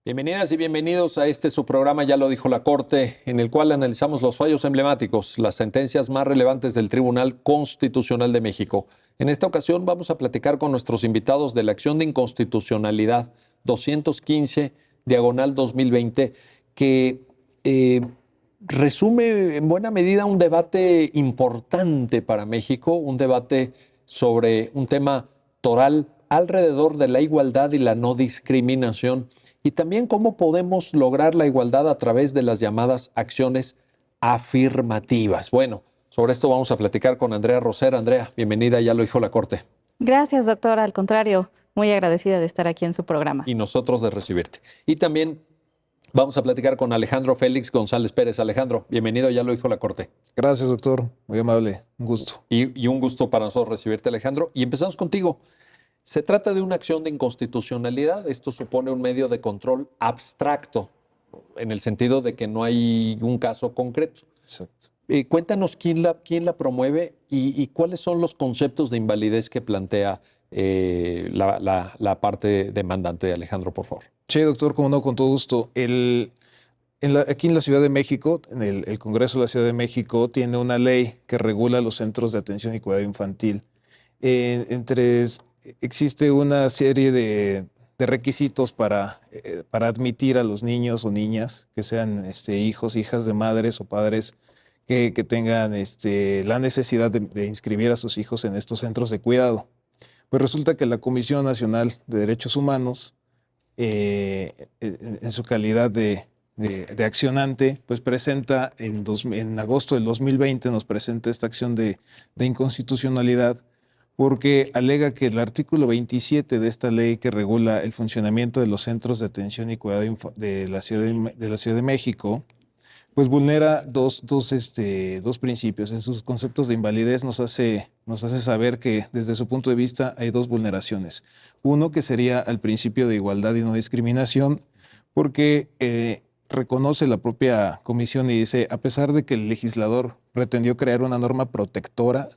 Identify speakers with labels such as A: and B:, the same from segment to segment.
A: Bienvenidas y bienvenidos a su programa, ya lo dijo la Corte, en el cual analizamos los fallos emblemáticos, las sentencias más relevantes del Tribunal Constitucional de México. En esta ocasión vamos a platicar con nuestros invitados de la acción de inconstitucionalidad 215/2020, que resume en buena medida un debate importante para México, un debate sobre un tema toral alrededor de la igualdad y la no discriminación, y también cómo podemos lograr la igualdad a través de las llamadas acciones afirmativas. Bueno, sobre esto vamos a platicar con Andrea Roser. Andrea, bienvenida, ya lo dijo la Corte.
B: Gracias, doctora. Al contrario, muy agradecida de estar aquí en su programa.
A: Y nosotros de recibirte. Y también vamos a platicar con Alejandro Félix González Pérez. Alejandro, bienvenido, ya lo dijo la Corte.
C: Gracias, doctor. Muy amable. Un gusto.
A: Y un gusto para nosotros recibirte, Alejandro. Y empezamos contigo. Se trata de una acción de inconstitucionalidad. Esto supone un medio de control abstracto, en el sentido de que no hay un caso concreto.
C: Exacto.
A: Cuéntanos quién la promueve y cuáles son los conceptos de invalidez que plantea la parte demandante. Alejandro, por favor.
C: Sí, doctor, como no, con todo gusto. Aquí en la Ciudad de México, en el Congreso de la Ciudad de México, tiene una ley que regula los centros de atención y cuidado infantil. Existe una serie de requisitos para admitir a los niños o niñas que sean hijos, hijas de madres o padres que tengan la necesidad de inscribir a sus hijos en estos centros de cuidado. Pues resulta que la Comisión Nacional de Derechos Humanos, en su calidad de accionante, pues presenta en agosto del 2020, nos presenta esta acción de inconstitucionalidad, porque alega que el artículo 27 de esta ley que regula el funcionamiento de los centros de atención y cuidado de la Ciudad de México, pues vulnera dos principios. En sus conceptos de invalidez nos hace saber que desde su punto de vista hay dos vulneraciones. Uno, que sería el principio de igualdad y no discriminación, porque reconoce la propia comisión y dice, a pesar de que el legislador pretendió crear una norma protectora,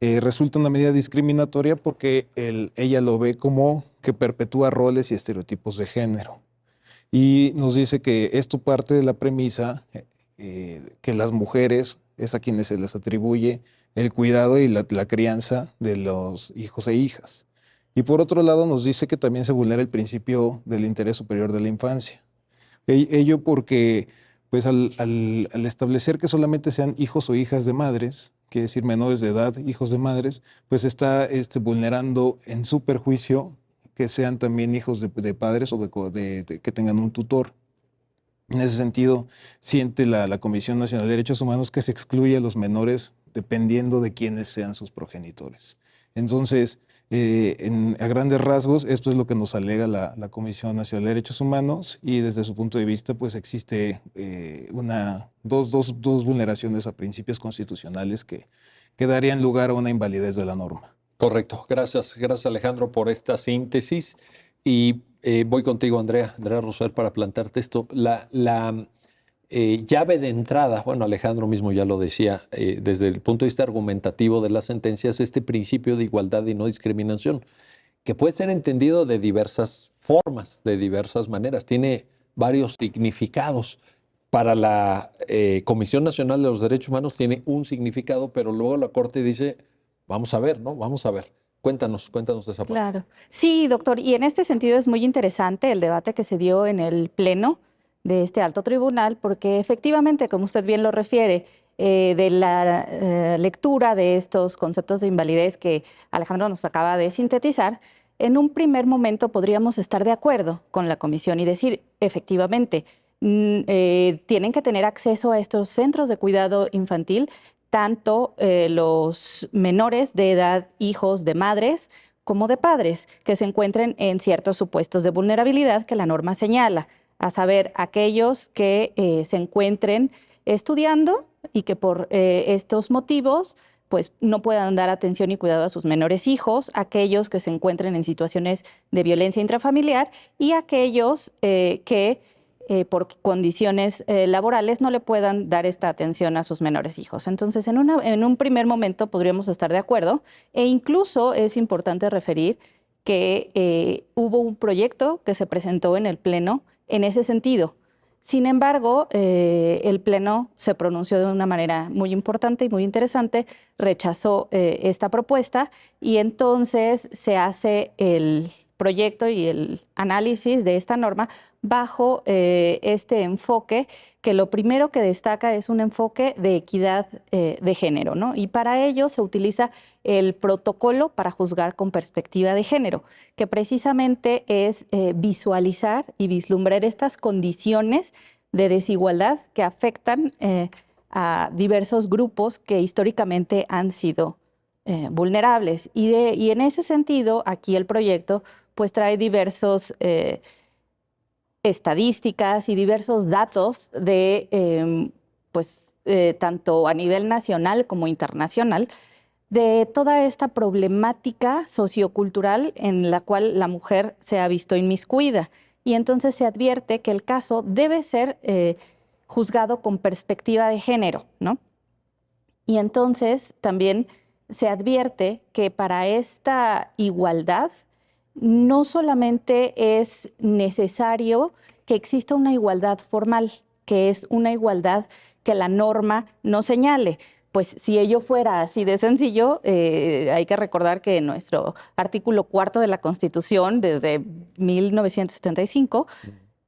C: resulta una medida discriminatoria porque ella lo ve como que perpetúa roles y estereotipos de género. Y nos dice que esto parte de la premisa que las mujeres es a quienes se les atribuye el cuidado y la crianza de los hijos e hijas. Y por otro lado nos dice que también se vulnera el principio del interés superior de la infancia. Ello porque pues al establecer que solamente sean hijos o hijas de madres, quiere decir menores de edad, hijos de madres, pues está vulnerando en su perjuicio que sean también hijos de padres o que tengan un tutor. En ese sentido, siente la Comisión Nacional de Derechos Humanos que se excluye a los menores dependiendo de quiénes sean sus progenitores. Entonces, a grandes rasgos, esto es lo que nos alega la Comisión Nacional de Derechos Humanos, y desde su punto de vista, pues existe dos vulneraciones a principios constitucionales que darían lugar a una invalidez de la norma.
A: Correcto. Gracias Alejandro por esta síntesis. Y voy contigo, Andrea Roser, para plantearte esto. La llave de entrada, bueno, Alejandro mismo ya lo decía, desde el punto de vista argumentativo de las sentencias, este principio de igualdad y no discriminación, que puede ser entendido de diversas formas, de diversas maneras. Tiene varios significados. Para la Comisión Nacional de los Derechos Humanos tiene un significado, pero luego la Corte dice, vamos a ver, ¿no? Vamos a ver. Cuéntanos de esa parte.
B: Claro. Sí, doctor, y en este sentido es muy interesante el debate que se dio en el Pleno de este alto tribunal, porque efectivamente, como usted bien lo refiere, de la lectura de estos conceptos de invalidez que Alejandro nos acaba de sintetizar, en un primer momento podríamos estar de acuerdo con la comisión y decir, efectivamente, tienen que tener acceso a estos centros de cuidado infantil tanto los menores de edad, hijos de madres, como de padres que se encuentren en ciertos supuestos de vulnerabilidad que la norma señala, a saber, aquellos que se encuentren estudiando y que por estos motivos pues no puedan dar atención y cuidado a sus menores hijos, aquellos que se encuentren en situaciones de violencia intrafamiliar y aquellos que por condiciones laborales no le puedan dar esta atención a sus menores hijos. Entonces, en un primer momento podríamos estar de acuerdo, e incluso es importante referir que hubo un proyecto que se presentó en el Pleno en ese sentido. Sin embargo, el Pleno se pronunció de una manera muy importante y muy interesante, rechazó esta propuesta y entonces se hace el proyecto y el análisis de esta norma bajo este enfoque que lo primero que destaca es un enfoque de equidad de género, ¿no? Y para ello se utiliza el protocolo para juzgar con perspectiva de género, que precisamente es visualizar y vislumbrar estas condiciones de desigualdad que afectan a diversos grupos que históricamente han sido vulnerables. Y en ese sentido, aquí el proyecto pues trae diversos estadísticas y diversos datos de tanto a nivel nacional como internacional de toda esta problemática sociocultural en la cual la mujer se ha visto inmiscuida. Y entonces se advierte que el caso debe ser juzgado con perspectiva de género, ¿no? Y entonces también se advierte que para esta igualdad no solamente es necesario que exista una igualdad formal, que es una igualdad que la norma no señale. Pues si ello fuera así de sencillo, hay que recordar que en nuestro artículo 4 de la Constitución, desde 1975,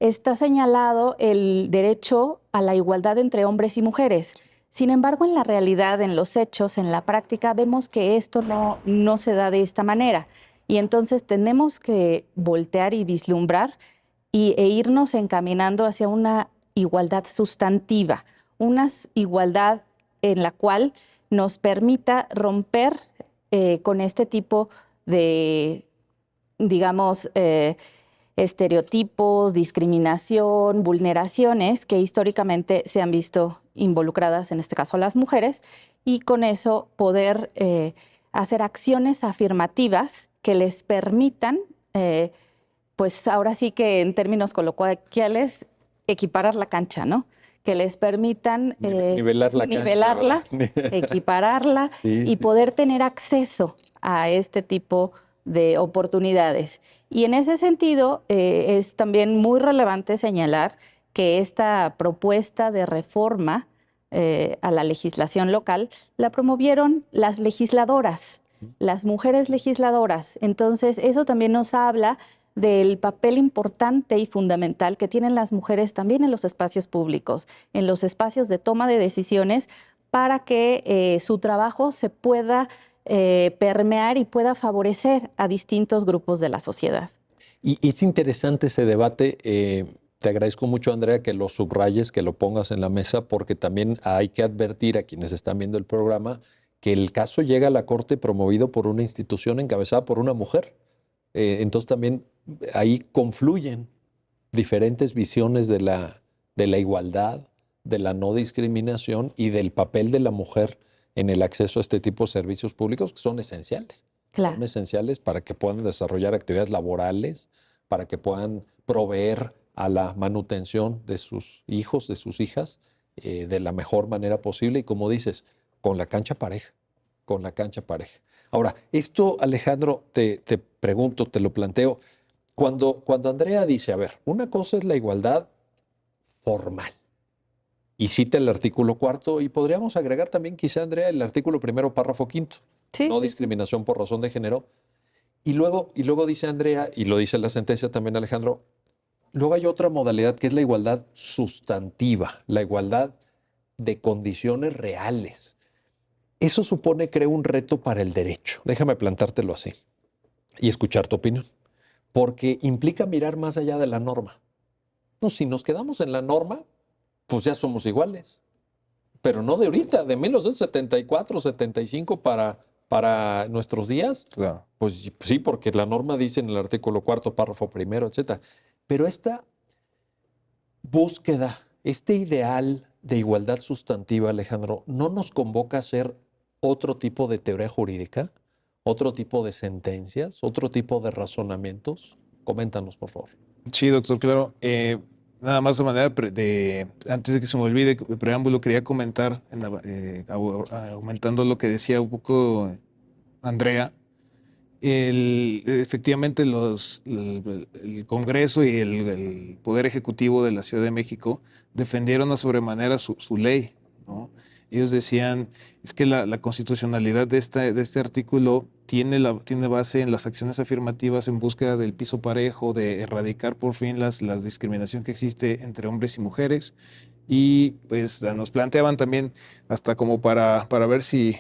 B: está señalado el derecho a la igualdad entre hombres y mujeres. Sin embargo, en la realidad, en los hechos, en la práctica, vemos que esto no se da de esta manera. Y entonces tenemos que voltear y vislumbrar e irnos encaminando hacia una igualdad sustantiva, una igualdad en la cual nos permita romper con este tipo de, digamos, estereotipos, discriminación, vulneraciones que históricamente se han visto involucradas, en este caso las mujeres, y con eso poder hacer acciones afirmativas que les permitan, pues ahora sí que en términos coloquiales, equiparar la cancha, ¿no? Que les permitan
A: nivelar la
B: nivelarla,
A: cancha,
B: equipararla y poder tener acceso a este tipo de oportunidades. Y en ese sentido, es también muy relevante señalar que esta propuesta de reforma a la legislación local la promovieron las legisladoras, las mujeres legisladoras. Entonces, eso también nos habla del papel importante y fundamental que tienen las mujeres también en los espacios públicos, en los espacios de toma de decisiones, para que su trabajo se pueda permear y pueda favorecer a distintos grupos de la sociedad.
A: Y es interesante ese debate. Te agradezco mucho, Andrea, que lo subrayes, que lo pongas en la mesa, porque también hay que advertir a quienes están viendo el programa que el caso llega a la Corte promovido por una institución encabezada por una mujer. Entonces también ahí confluyen diferentes visiones de la igualdad, de la no discriminación y del papel de la mujer en el acceso a este tipo de servicios públicos que son esenciales.
B: Claro.
A: Son esenciales para que puedan desarrollar actividades laborales, para que puedan proveer a la manutención de sus hijos, de sus hijas, de la mejor manera posible y, como dices, con la cancha pareja, con la cancha pareja. Ahora, esto, Alejandro, te pregunto, te lo planteo. Cuando Andrea dice, a ver, una cosa es la igualdad formal, y cita el artículo 4, y podríamos agregar también, quizá, Andrea, el artículo 1, párrafo 5,
B: Sí,
A: no discriminación por razón de género. Y luego dice Andrea, y lo dice la sentencia también, Alejandro, luego hay otra modalidad que es la igualdad sustantiva, la igualdad de condiciones reales. Eso supone, creo, un reto para el derecho. Déjame plantártelo así y escuchar tu opinión, porque implica mirar más allá de la norma. No, si nos quedamos en la norma, pues ya somos iguales, pero no de ahorita, de 1974, 75 para nuestros días.
C: Claro.
A: Pues sí, porque la norma dice en el artículo 4, párrafo 1, etcétera. Pero esta búsqueda, este ideal de igualdad sustantiva, Alejandro, ¿no nos convoca a hacer otro tipo de teoría jurídica, otro tipo de sentencias, otro tipo de razonamientos? Coméntanos, por favor.
C: Sí, doctor, claro. Nada más de manera antes de que se me olvide, el preámbulo quería comentar, aumentando lo que decía un poco Andrea, Efectivamente el Congreso y el Poder Ejecutivo de la Ciudad de México defendieron a sobremanera su ley, ¿no? Ellos decían, es que la constitucionalidad de este artículo tiene base en las acciones afirmativas en búsqueda del piso parejo, de erradicar por fin la discriminación que existe entre hombres y mujeres. Y pues nos planteaban también hasta como para ver si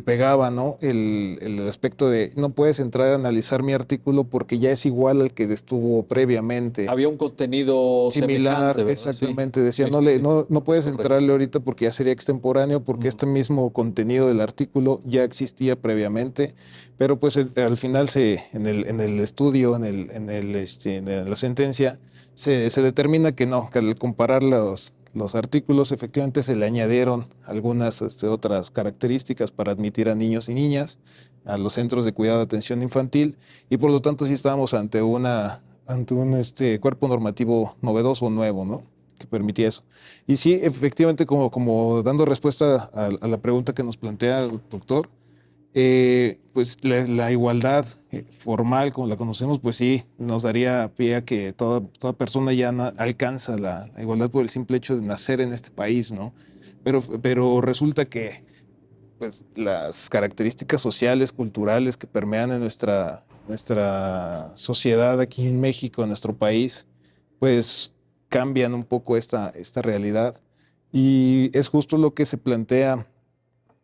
C: pegaba, ¿no? El aspecto de no puedes entrar a analizar mi artículo porque ya es igual al que estuvo previamente.
A: Había un contenido
C: Similar,
A: semejante, ¿verdad?
C: exactamente.
A: Sí,
C: Decía,
A: sí, sí, sí.
C: no puedes
A: Correcto.
C: entrarle ahorita porque ya sería extemporáneo, porque este mismo contenido del artículo ya existía previamente, pero pues al final en el estudio, en la sentencia, se determina que no, que al comparar los artículos, efectivamente se le añadieron algunas otras características para admitir a niños y niñas a los centros de cuidado de atención infantil, y por lo tanto sí estábamos ante un cuerpo normativo novedoso, nuevo, ¿no? Que permitía eso. Y sí, efectivamente, como dando respuesta a la pregunta que nos plantea el doctor, pues la igualdad formal, como la conocemos, pues sí, nos daría pie a que toda persona ya alcanza la igualdad por el simple hecho de nacer en este país, ¿no? Pero resulta que pues, las características sociales, culturales que permean en nuestra sociedad aquí en México, en nuestro país, pues cambian un poco esta realidad. Y es justo lo que se plantea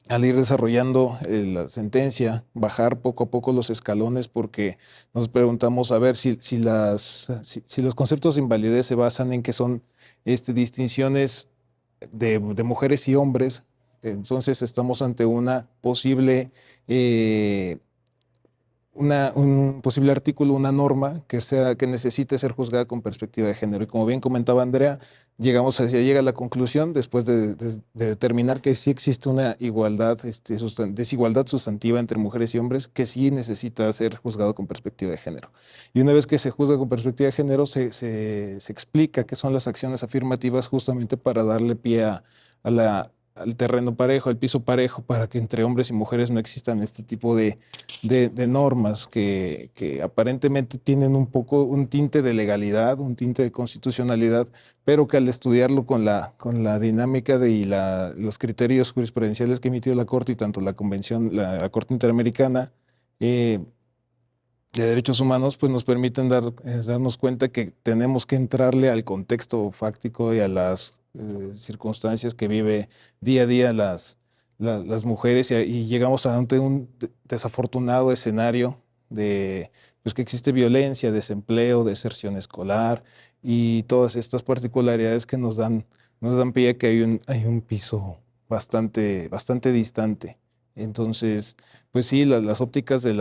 C: al ir desarrollando la sentencia, bajar poco a poco los escalones, porque nos preguntamos a ver si los conceptos de invalidez se basan en que son distinciones de mujeres y hombres. Entonces estamos ante una posible un posible artículo, una norma que necesite ser juzgada con perspectiva de género. Y como bien comentaba Andrea, llega a la conclusión, después de determinar que sí existe una desigualdad sustantiva entre mujeres y hombres, que sí necesita ser juzgado con perspectiva de género. Y una vez que se juzga con perspectiva de género, se explica qué son las acciones afirmativas justamente para darle pie al terreno parejo, al piso parejo, para que entre hombres y mujeres no existan este tipo de normas que aparentemente tienen un tinte de legalidad, un tinte de constitucionalidad, pero que al estudiarlo con la dinámica y los criterios jurisprudenciales que emitió la Corte y tanto la Corte Interamericana de Derechos Humanos, pues nos permiten darnos cuenta que tenemos que entrarle al contexto fáctico y a las circunstancias que vive día a día las mujeres, y llegamos ante un desafortunado escenario de pues, que existe violencia, desempleo, deserción escolar y todas estas particularidades que nos dan pie a que hay un piso bastante distante. Entonces, pues sí, las ópticas del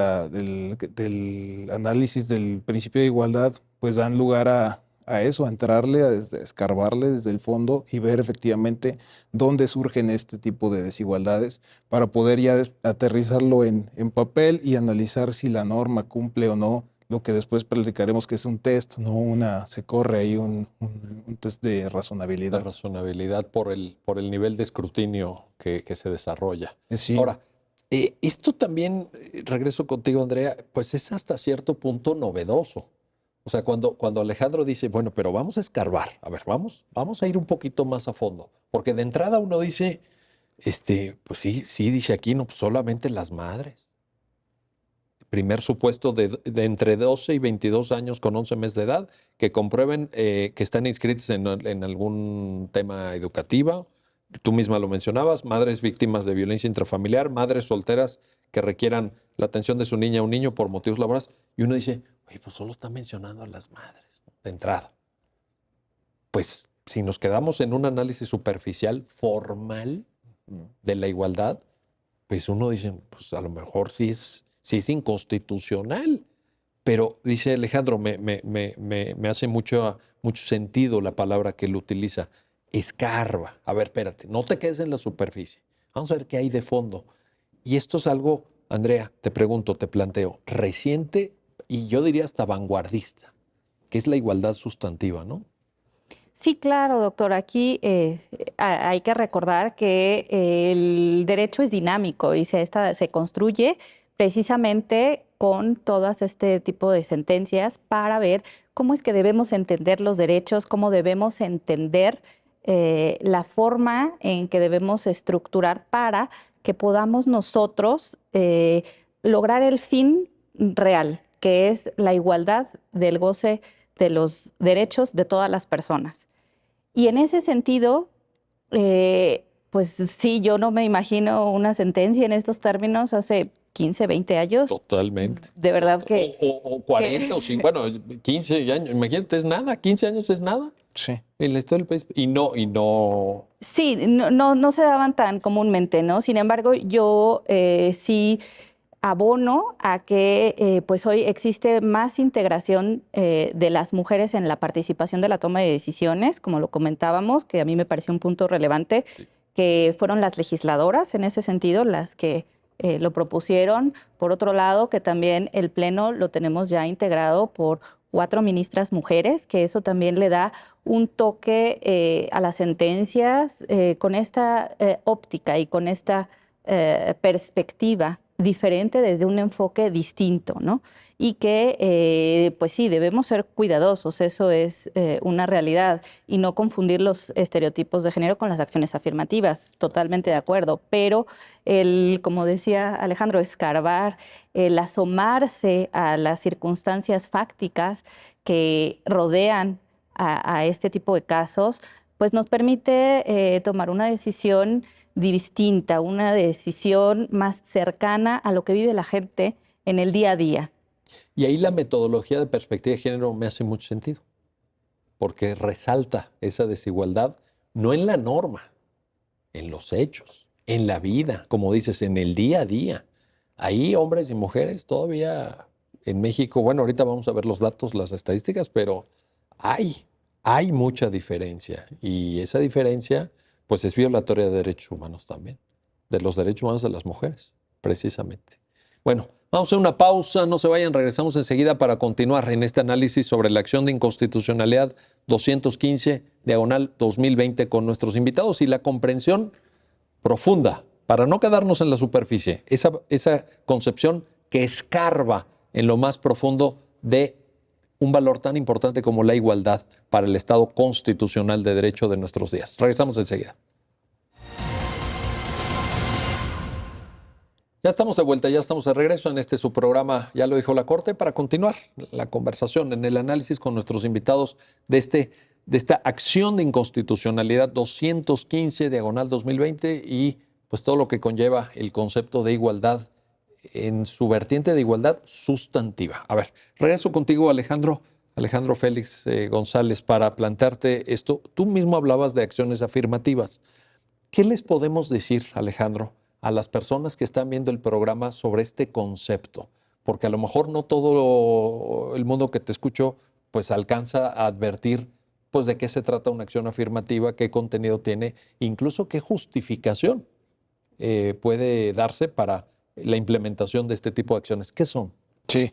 C: análisis del principio de igualdad pues dan lugar a eso, a entrarle, a escarbarle desde el fondo y ver efectivamente dónde surgen este tipo de desigualdades para poder ya aterrizarlo en papel y analizar si la norma cumple o no lo que después platicaremos que es un test, no se corre ahí un test de
A: La
C: razonabilidad.
A: razonabilidad por el nivel de escrutinio que se desarrolla.
C: Sí.
A: Ahora, esto también, regreso contigo, Andrea, pues es hasta cierto punto novedoso. O sea, cuando Alejandro dice, bueno, pero vamos a escarbar, a ver, vamos a ir un poquito más a fondo, porque de entrada uno dice, pues sí, dice aquí, no, pues solamente las madres. Primer supuesto de entre 12 y 22 años con 11 meses de edad que comprueben que están inscritos en algún tema educativo. Tú misma lo mencionabas, madres víctimas de violencia intrafamiliar, madres solteras que requieran la atención de su niña o un niño por motivos laborales. Y uno dice, oye, pues solo está mencionando a las madres, ¿no? De entrada. Pues si nos quedamos en un análisis superficial, formal de la igualdad, pues uno dice, pues a lo mejor sí es inconstitucional. Pero dice Alejandro, me hace mucho sentido la palabra que él utiliza, escarba. A ver, espérate, no te quedes en la superficie. Vamos a ver qué hay de fondo. Y esto es algo, Andrea, te pregunto, te planteo, reciente y yo diría hasta vanguardista, que es la igualdad sustantiva, ¿no?
B: Sí, claro, doctor. Aquí hay que recordar que el derecho es dinámico y se construye precisamente con todas este tipo de sentencias para ver cómo es que debemos entender los derechos, cómo debemos entender la forma en que debemos estructurar para que podamos nosotros lograr el fin real, que es la igualdad del goce de los derechos de todas las personas. Y en ese sentido, pues sí, yo no me imagino una sentencia en estos términos hace 15, 20 años.
A: Totalmente.
B: De verdad que...
A: O 40 o 50, bueno, 15 años, imagínate, es nada, 15 años es nada
C: Sí.
A: en la historia del país. Y no.
B: Sí, no se daban tan comúnmente, ¿no? Sin embargo, yo sí abono a que pues hoy existe más integración de las mujeres en la participación de la toma de decisiones, como lo comentábamos, que a mí me pareció un punto relevante, que fueron las legisladoras en ese sentido las que lo propusieron. Por otro lado, que también el Pleno lo tenemos ya integrado por 4 ministras mujeres, que eso también le da un toque a las sentencias con esta óptica y con esta perspectiva diferente desde un enfoque distinto, ¿no? Y que, pues sí, debemos ser cuidadosos, eso es una realidad, y no confundir los estereotipos de género con las acciones afirmativas, totalmente de acuerdo, pero como decía Alejandro, escarbar, el asomarse a las circunstancias fácticas que rodean a este tipo de casos, pues nos permite tomar una decisión distinta, una decisión más cercana a lo que vive la gente en el día a día.
A: Y ahí la metodología de perspectiva de género me hace mucho sentido, porque resalta esa desigualdad no en la norma, en los hechos, en la vida, como dices, en el día a día. Ahí hombres y mujeres todavía en México, bueno, ahorita vamos a ver los datos, las estadísticas, pero hay mucha diferencia. Y esa diferencia, pues es violatoria de derechos humanos también, de los derechos humanos de las mujeres, precisamente. Bueno, vamos a hacer una pausa, no se vayan, regresamos enseguida para continuar en este análisis sobre la acción de inconstitucionalidad 215/2020 con nuestros invitados y la comprensión profunda, para no quedarnos en la superficie, esa concepción que escarba en lo más profundo de un valor tan importante como la igualdad para el Estado constitucional de derecho de nuestros días. Regresamos enseguida. Ya estamos de vuelta, ya estamos de regreso en este su programa, ya lo dijo la Corte, para continuar la conversación en el análisis con nuestros invitados de esta acción de inconstitucionalidad 215/2020 y pues todo lo que conlleva el concepto de igualdad en su vertiente de igualdad sustantiva. A ver, regreso contigo, Alejandro Félix González, para plantearte esto. Tú mismo hablabas de acciones afirmativas. ¿Qué les podemos decir, Alejandro, a las personas que están viendo el programa sobre este concepto? Porque a lo mejor no todo el mundo que te escuchó pues alcanza a advertir pues de qué se trata una acción afirmativa, qué contenido tiene, incluso qué justificación puede darse para la implementación de este tipo de acciones. ¿Qué son?
C: Sí,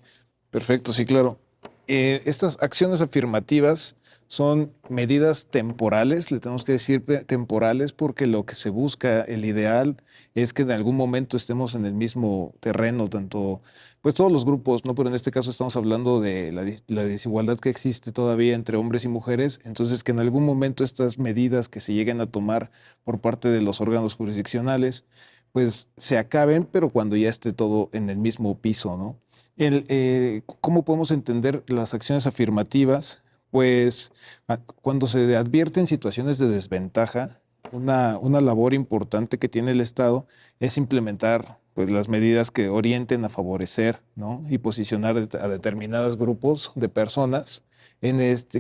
C: perfecto, sí, claro. Estas acciones afirmativas son medidas temporales, le tenemos que decir temporales, porque lo que se busca, el ideal, es que en algún momento estemos en el mismo terreno, tanto, pues todos los grupos, ¿no? Pero en este caso estamos hablando de la desigualdad que existe todavía entre hombres y mujeres, entonces que en algún momento estas medidas que se lleguen a tomar por parte de los órganos jurisdiccionales, pues se acaben, pero cuando ya esté todo en el mismo piso, ¿no? ¿Cómo podemos entender las acciones afirmativas? Pues cuando se advierten situaciones de desventaja, una labor importante que tiene el Estado es implementar pues, las medidas que orienten a favorecer, ¿no? Y posicionar a determinados grupos de personas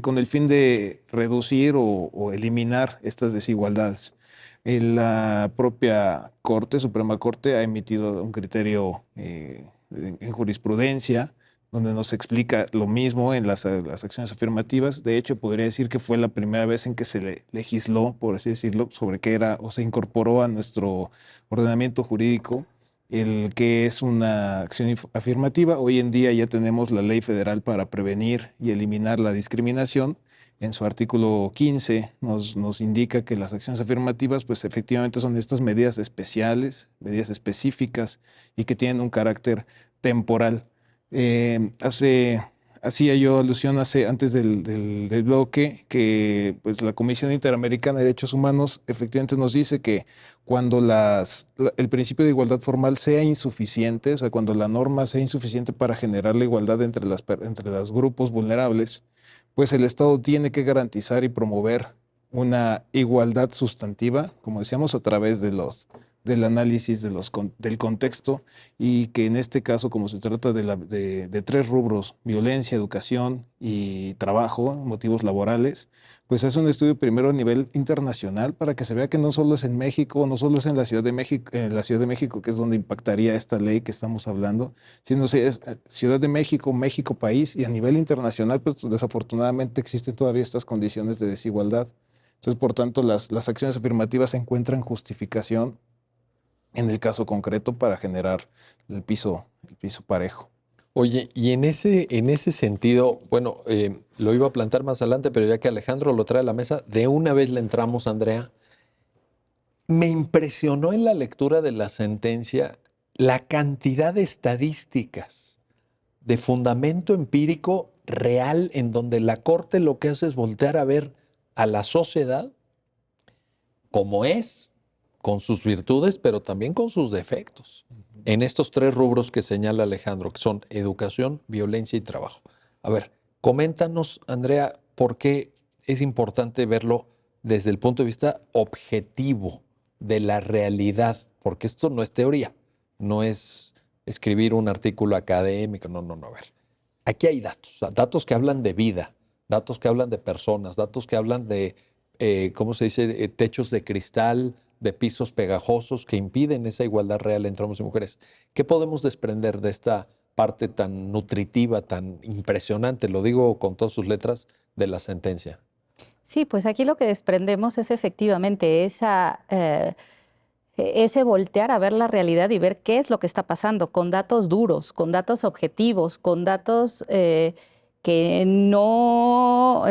C: con el fin de reducir o eliminar estas desigualdades. La propia Suprema Corte, ha emitido un criterio en jurisprudencia donde nos explica lo mismo en las acciones afirmativas. De hecho, podría decir que fue la primera vez en que se legisló, por así decirlo, sobre qué era o se incorporó a nuestro ordenamiento jurídico el que es una acción afirmativa. Hoy en día ya tenemos la Ley Federal para prevenir y eliminar la discriminación. En su artículo 15 nos indica que las acciones afirmativas pues efectivamente son estas medidas especiales, medidas específicas y que tienen un carácter temporal. Hacía yo alusión antes del bloque que pues, la Comisión Interamericana de Derechos Humanos efectivamente nos dice que cuando el principio de igualdad formal sea insuficiente, o sea, cuando la norma sea insuficiente para generar la igualdad entre los grupos vulnerables, pues el Estado tiene que garantizar y promover una igualdad sustantiva, como decíamos, a través del análisis del contexto, y que en este caso, como se trata de tres rubros: violencia, educación y trabajo, motivos laborales, pues es un estudio primero a nivel internacional para que se vea que no solo es en México, no solo es en la Ciudad de México, que es donde impactaría esta ley que estamos hablando, sino que es Ciudad de México, México país, y a nivel internacional, pues desafortunadamente existen todavía estas condiciones de desigualdad. Entonces, por tanto, las acciones afirmativas encuentran justificación en el caso concreto para generar el piso parejo.
A: Oye, y en ese sentido, bueno, lo iba a plantear más adelante, pero ya que Alejandro lo trae a la mesa, de una vez le entramos, Andrea. Me impresionó en la lectura de la sentencia la cantidad de estadísticas de fundamento empírico real en donde la Corte lo que hace es voltear a ver a la sociedad como es, con sus virtudes, pero también con sus defectos, en estos tres rubros que señala Alejandro, que son educación, violencia y trabajo. A ver, coméntanos, Andrea, por qué es importante verlo desde el punto de vista objetivo de la realidad, porque esto no es teoría, no es escribir un artículo académico, no, a ver. Aquí hay datos, o sea, datos que hablan de vida, datos que hablan de personas, datos que hablan de, ¿cómo se dice?, techos de cristal, de pisos pegajosos que impiden esa igualdad real entre hombres y mujeres. ¿Qué podemos desprender de esta parte tan nutritiva, tan impresionante, lo digo con todas sus letras, de la sentencia?
B: Sí, pues aquí lo que desprendemos es efectivamente ese voltear a ver la realidad y ver qué es lo que está pasando con datos duros, con datos objetivos, con datos que no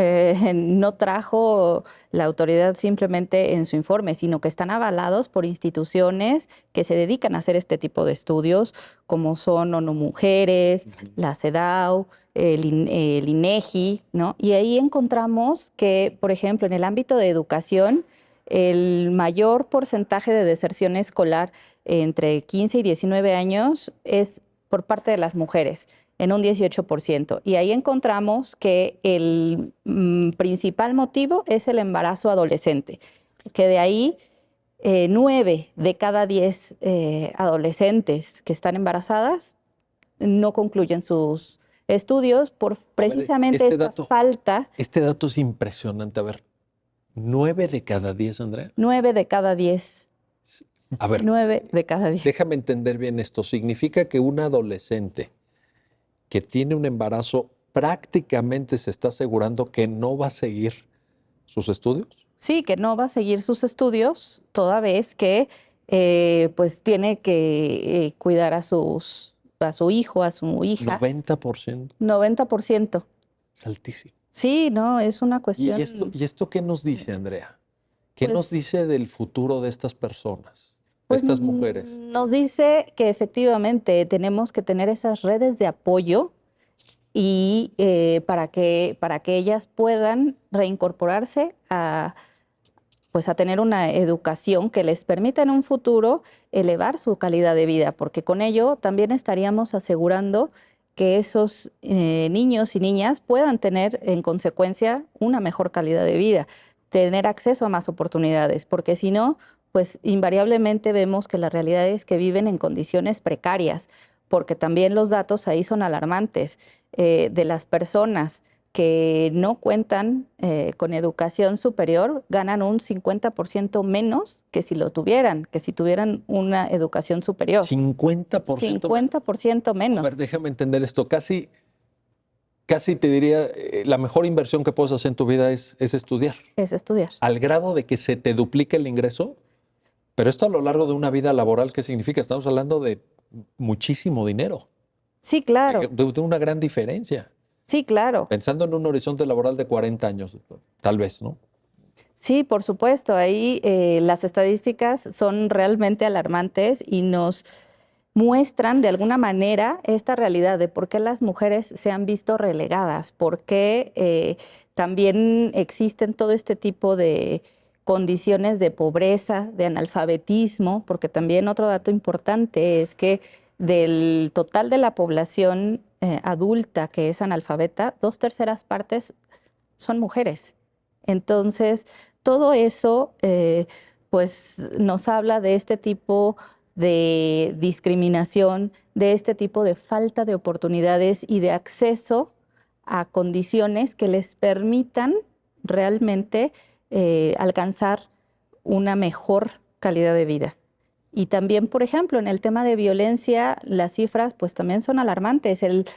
B: trajo la autoridad simplemente en su informe, sino que están avalados por instituciones que se dedican a hacer este tipo de estudios, como son ONU Mujeres, la CEDAW, el INEGI, ¿no? Y ahí encontramos que, por ejemplo, en el ámbito de educación, el mayor porcentaje de deserción escolar entre 15 y 19 años es por parte de las mujeres, en un 18%. Y ahí encontramos que el principal motivo es el embarazo adolescente, que de ahí 9 de cada 10 adolescentes que están embarazadas no concluyen sus estudios por precisamente esta falta.
A: Este dato es impresionante. A ver, 9 de cada 10, Andrea.
B: 9 de cada 10.
A: A ver,
B: 9 de cada 10.
A: Déjame entender bien esto. Significa que un adolescente que tiene un embarazo prácticamente se está asegurando que no va a seguir sus estudios.
B: Sí, que no va a seguir sus estudios toda vez que pues tiene que cuidar a su hijo, a su hija.
A: 90%.
B: 90%.
A: Es altísimo.
B: Sí, no, es una cuestión.
A: ¿Y esto qué nos dice, Andrea? ¿Qué nos dice del futuro de estas personas, de estas mujeres?
B: Nos dice que efectivamente tenemos que tener esas redes de apoyo y para que ellas puedan reincorporarse pues a tener una educación que les permita en un futuro elevar su calidad de vida, porque con ello también estaríamos asegurando que esos niños y niñas puedan tener en consecuencia una mejor calidad de vida, tener acceso a más oportunidades, porque si no, pues invariablemente vemos que la realidad es que viven en condiciones precarias, porque también los datos ahí son alarmantes de las personas que no cuentan con educación superior, ganan un 50% menos que si lo tuvieran, que si tuvieran una educación superior.
A: 50%.
B: 50% menos.
A: A ver, déjame entender esto. Casi te diría, la mejor inversión que puedes hacer en tu vida es estudiar.
B: Es estudiar.
A: Al grado de que se te duplique el ingreso, pero esto a lo largo de una vida laboral, ¿qué significa? Estamos hablando de muchísimo dinero.
B: Sí, claro.
A: De una gran diferencia.
B: Sí, claro.
A: Pensando en un horizonte laboral de 40 años, tal vez, ¿no?
B: Sí, por supuesto. Ahí las estadísticas son realmente alarmantes y nos muestran de alguna manera esta realidad de por qué las mujeres se han visto relegadas, por qué también existen todo este tipo de condiciones de pobreza, de analfabetismo, porque también otro dato importante es que del total de la población adulta que es analfabeta, 2/3 son mujeres. Entonces, todo eso pues nos habla de este tipo de discriminación, de este tipo de falta de oportunidades y de acceso a condiciones que les permitan realmente alcanzar una mejor calidad de vida. Y también, por ejemplo, en el tema de violencia, las cifras pues también son alarmantes. El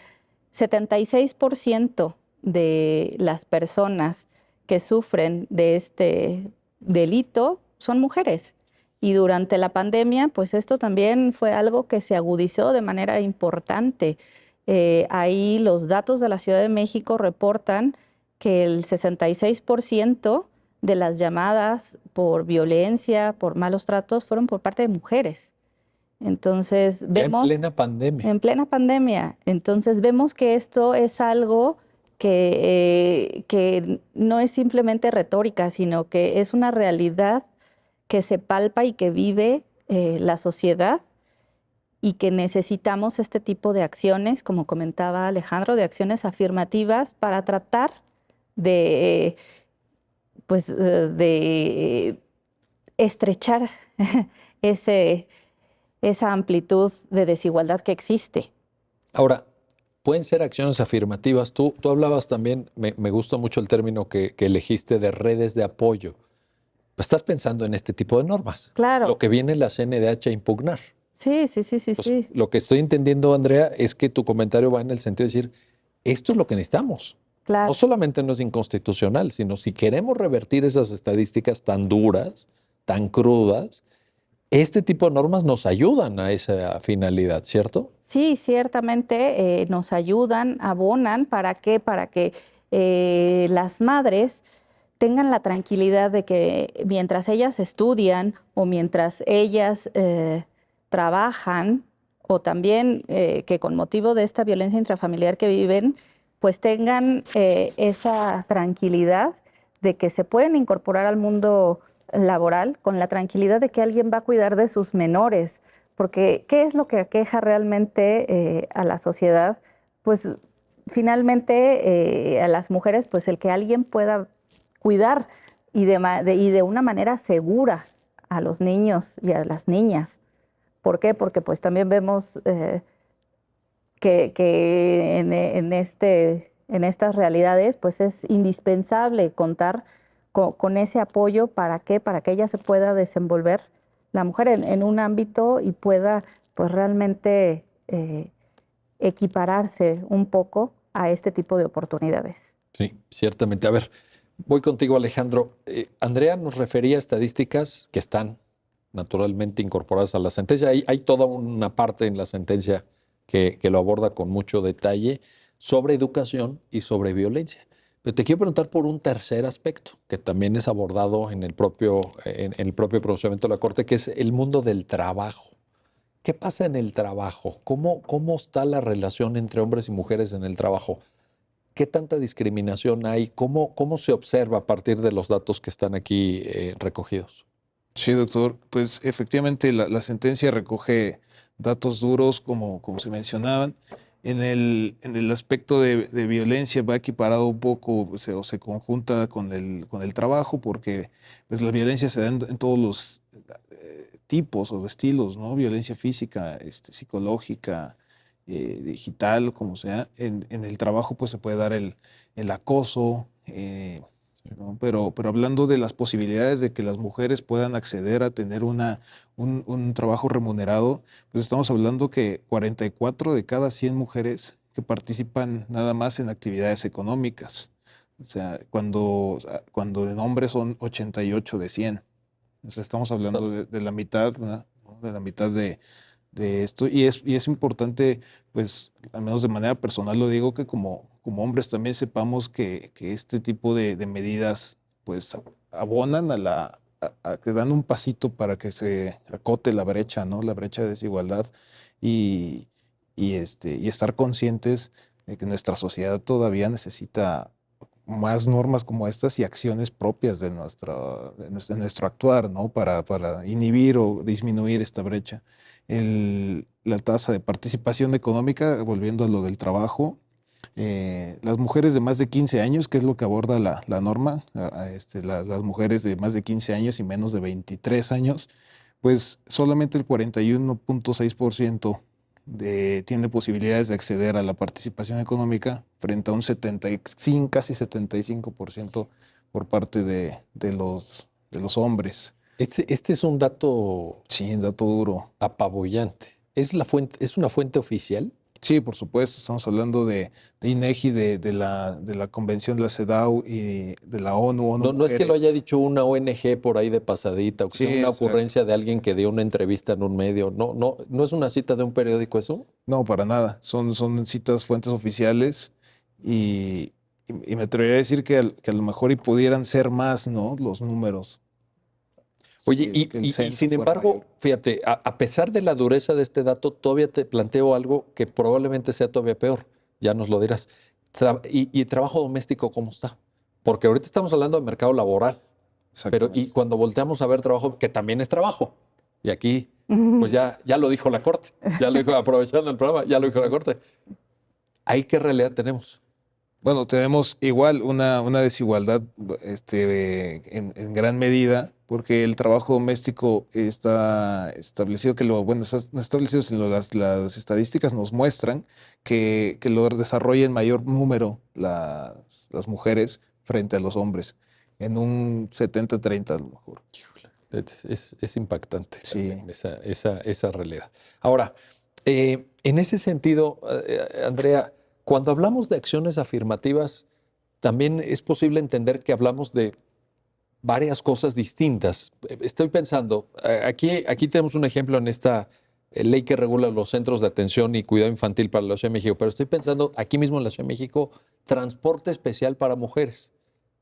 B: 76% de las personas que sufren de este delito son mujeres. Y durante la pandemia, pues esto también fue algo que se agudizó de manera importante. Ahí los datos de la Ciudad de México reportan que el 66% de las llamadas por violencia, por malos tratos, fueron por parte de mujeres. Entonces
A: Ya en
B: vemos
A: plena pandemia.
B: en plena pandemia. Entonces vemos que esto es algo que no es simplemente retórica, sino que es una realidad que se palpa y que vive la sociedad y que necesitamos este tipo de acciones, como comentaba Alejandro, de acciones afirmativas para tratar de, pues, de estrechar ese, esa amplitud de desigualdad que existe.
A: Ahora, pueden ser acciones afirmativas. Tú hablabas también, me gusta mucho el término que elegiste de redes de apoyo. Estás pensando en este tipo de normas,
B: Claro,
A: lo que viene la CNDH a impugnar.
B: sí, sí, sí, sí,
A: Pues,
B: sí,
A: lo que estoy entendiendo, Andrea, es que tu comentario va en el sentido de decir, esto es lo que necesitamos. No
B: claro.
A: solamente no es inconstitucional, sino si queremos revertir esas estadísticas tan duras, tan crudas, este tipo de normas nos ayudan a esa finalidad, ¿cierto?
B: Sí, ciertamente nos ayudan, abonan, ¿para qué? Para que las madres tengan la tranquilidad de que mientras ellas estudian o mientras ellas trabajan, o también que con motivo de esta violencia intrafamiliar que viven, pues tengan esa tranquilidad de que se pueden incorporar al mundo laboral con la tranquilidad de que alguien va a cuidar de sus menores. Porque, ¿qué es lo que aqueja realmente a la sociedad? Pues finalmente a las mujeres, pues el que alguien pueda cuidar y de una manera segura a los niños y a las niñas. ¿Por qué? Porque pues también vemos que en estas realidades pues es indispensable contar con ese apoyo. ¿Para qué? Para que ella se pueda desenvolver, la mujer, en un ámbito y pueda pues realmente equipararse un poco a este tipo de oportunidades.
A: Sí, ciertamente. A ver, voy contigo, Alejandro. Andrea nos refería a estadísticas que están naturalmente incorporadas a la sentencia. Hay toda una parte en la sentencia que lo aborda con mucho detalle sobre educación y sobre violencia. Pero te quiero preguntar por un tercer aspecto que también es abordado en el propio procedimiento de la Corte, que es el mundo del trabajo. ¿Qué pasa en el trabajo? ¿Cómo está la relación entre hombres y mujeres en el trabajo? ¿Qué tanta discriminación hay? ¿Cómo se observa a partir de los datos que están aquí recogidos?
C: Sí, doctor. Pues efectivamente la sentencia recoge datos duros, como se mencionaban. En el aspecto de violencia va equiparado un poco o se conjunta con el trabajo, porque pues, la violencia se da en todos los tipos o estilos, ¿no? Violencia física, psicológica, digital, como sea. En el trabajo pues se puede dar el acoso, ¿no? Pero hablando de las posibilidades de que las mujeres puedan acceder a tener un trabajo remunerado, pues estamos hablando que 44 de cada 100 mujeres que participan nada más en actividades económicas. O sea, cuando en hombres son 88 de 100. O sea, estamos hablando de la mitad, ¿no? De la mitad de esto. Y es importante, pues, al menos de manera personal lo digo, que como hombres también sepamos que este tipo de medidas, pues, abonan que dan un pasito para que se acote la brecha, ¿no? La brecha de desigualdad y, y estar conscientes de que nuestra sociedad todavía necesita más normas como estas y acciones propias de nuestro actuar, ¿no? Para inhibir o disminuir esta brecha. La tasa de participación económica, volviendo a lo del trabajo, las mujeres de más de 15 años, que es lo que aborda la norma, las mujeres de más de 15 años y menos de 23 años, pues solamente el 41.6% tiene posibilidades de acceder a la participación económica frente a un 75, casi 75% por parte de los hombres.
A: Este es un dato
C: Sí, dato duro.
A: apabullante. ¿Es una fuente oficial?
C: Sí, por supuesto, estamos hablando de INEGI, de la Convención de la CEDAW y de la ONU, ONU
A: No es que lo
C: Mujeres.
A: haya dicho una ONG por ahí de pasadita o que
C: Sí,
A: sea una
C: exacto.
A: ocurrencia de alguien que dio una entrevista en un medio. No es una cita de un periódico eso.
C: No, para nada. Son citas, fuentes oficiales y me atrevería a decir que a lo mejor y pudieran ser más, ¿no? Los números.
A: Oye,
C: Si el
A: y
C: censo
A: sin
C: fuera mayor.
A: embargo, fíjate, a pesar de la dureza de este dato, todavía te planteo algo que probablemente sea todavía peor. Ya nos lo dirás. ¿Y trabajo doméstico cómo está? Porque ahorita estamos hablando de mercado laboral, pero y
C: Exactamente.
A: cuando volteamos a ver trabajo, que también es trabajo, y aquí, pues ya lo dijo la Corte, ya lo dijo, aprovechando el programa, ya lo dijo la Corte. ¿Ahí qué realidad tenemos?
C: Bueno, tenemos igual una desigualdad en gran medida, porque el trabajo doméstico está establecido bueno, no establecido, sino las estadísticas nos muestran que lo desarrollan en mayor número las mujeres frente a los hombres, en un 70-30 a lo mejor.
A: Híjole, es impactante
C: Sí.
A: también esa realidad. Ahora, en ese sentido, Andrea, cuando hablamos de acciones afirmativas, también es posible entender que hablamos de varias cosas distintas. Estoy pensando, aquí tenemos un ejemplo en esta ley que regula los centros de atención y cuidado infantil para la Ciudad de México, pero estoy pensando aquí mismo en la Ciudad de México, transporte especial para mujeres,